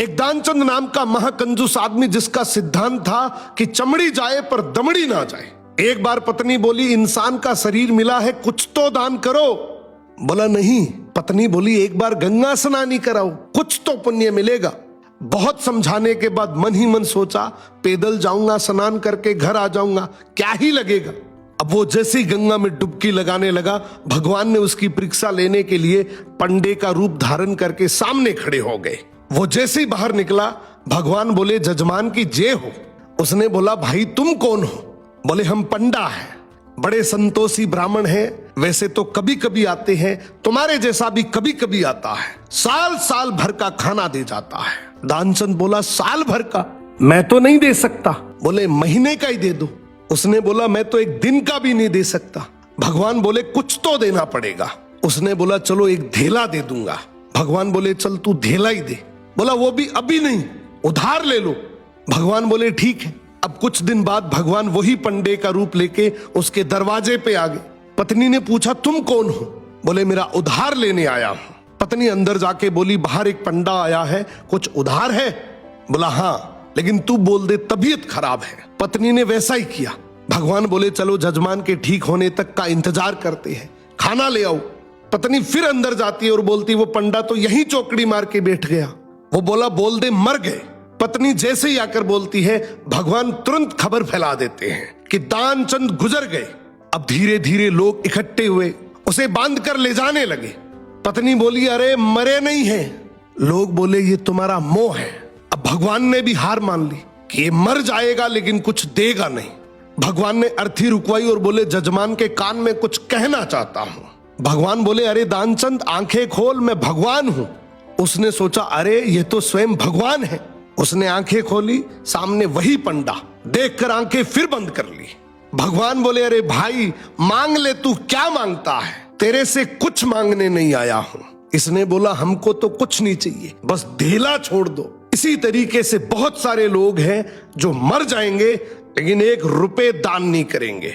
एक दानचंद नाम का महाकंजूस आदमी जिसका सिद्धांत था कि चमड़ी जाए पर दमड़ी ना जाए। एक बार पत्नी बोली, इंसान का शरीर मिला है, कुछ तो दान करो। बोला नहीं। पत्नी बोली, एक बार गंगा स्नान कराओ, कुछ तो पुण्य मिलेगा। बहुत समझाने के बाद मन ही मन सोचा, पैदल जाऊंगा, स्नान करके घर आ जाऊंगा, क्या ही लगेगा। अब वो जैसे ही गंगा में डुबकी लगाने लगा, भगवान ने उसकी परीक्षा लेने के लिए पंडे का रूप धारण करके सामने खड़े हो गए। वो जैसे ही बाहर निकला, भगवान बोले, जजमान की जय हो। उसने बोला, भाई तुम कौन हो? बोले, हम पंडा हैं, बड़े संतोषी ब्राह्मण हैं, वैसे तो कभी कभी आते हैं, तुम्हारे जैसा भी कभी कभी आता है, साल साल भर का खाना दे जाता है। दानचंद बोला, साल भर का? मैं तो नहीं दे सकता। बोले, महीने का ही दे दो। उसने बोला, मैं तो एक दिन का भी नहीं दे सकता। भगवान बोले, कुछ तो देना पड़ेगा। उसने बोला, चलो एक धेला दे दूंगा। भगवान बोले, चल तू धेला ही दे। बोला, वो भी अभी नहीं, उधार ले लो। भगवान बोले, ठीक है। अब कुछ दिन बाद भगवान वही पंडे का रूप लेके उसके दरवाजे पे आ गए। पत्नी ने पूछा, तुम कौन हो? बोले, मेरा उधार लेने आया हूं। पत्नी अंदर जाके बोली, बाहर एक पंडा आया है, कुछ उधार है? बोला, हाँ, लेकिन तू बोल दे तबीयत खराब है। पत्नी ने वैसा ही किया। भगवान बोले, चलो जजमान के ठीक होने तक का इंतजार करते हैं, खाना ले आओ। पत्नी फिर अंदर जाती है और बोलती, वो पंडा तो यहीं चौकड़ी मार के बैठ गया। वो बोला, बोल दे मर गए। पत्नी जैसे ही आकर बोलती है, भगवान तुरंत खबर फैला देते हैं कि दानचंद गुजर गए। अब धीरे धीरे लोग इकट्ठे हुए, उसे बांध कर ले जाने लगे। पत्नी बोली, अरे मरे नहीं है। लोग बोले, ये तुम्हारा मोह है। अब भगवान ने भी हार मान ली कि ये मर जाएगा लेकिन कुछ देगा नहीं। भगवान ने अर्थी रुकवाई और बोले, जजमान के कान में कुछ कहना चाहता हूं। भगवान बोले, अरे दानचंद आंखें खोल, मैं भगवान हूं। उसने सोचा, अरे ये तो स्वयं भगवान है। उसने आंखें खोली, सामने वही पंडा। देखकर आंखें फिर बंद कर ली। भगवान बोले, अरे भाई मांग ले, तू क्या मांगता है? तेरे से कुछ मांगने नहीं आया हूं। इसने बोला, हमको तो कुछ नहीं चाहिए, बस धेला छोड़ दो। इसी तरीके से बहुत सारे लोग हैं जो मर जाएंगे लेकिन 1 रुपए दान नहीं करेंगे।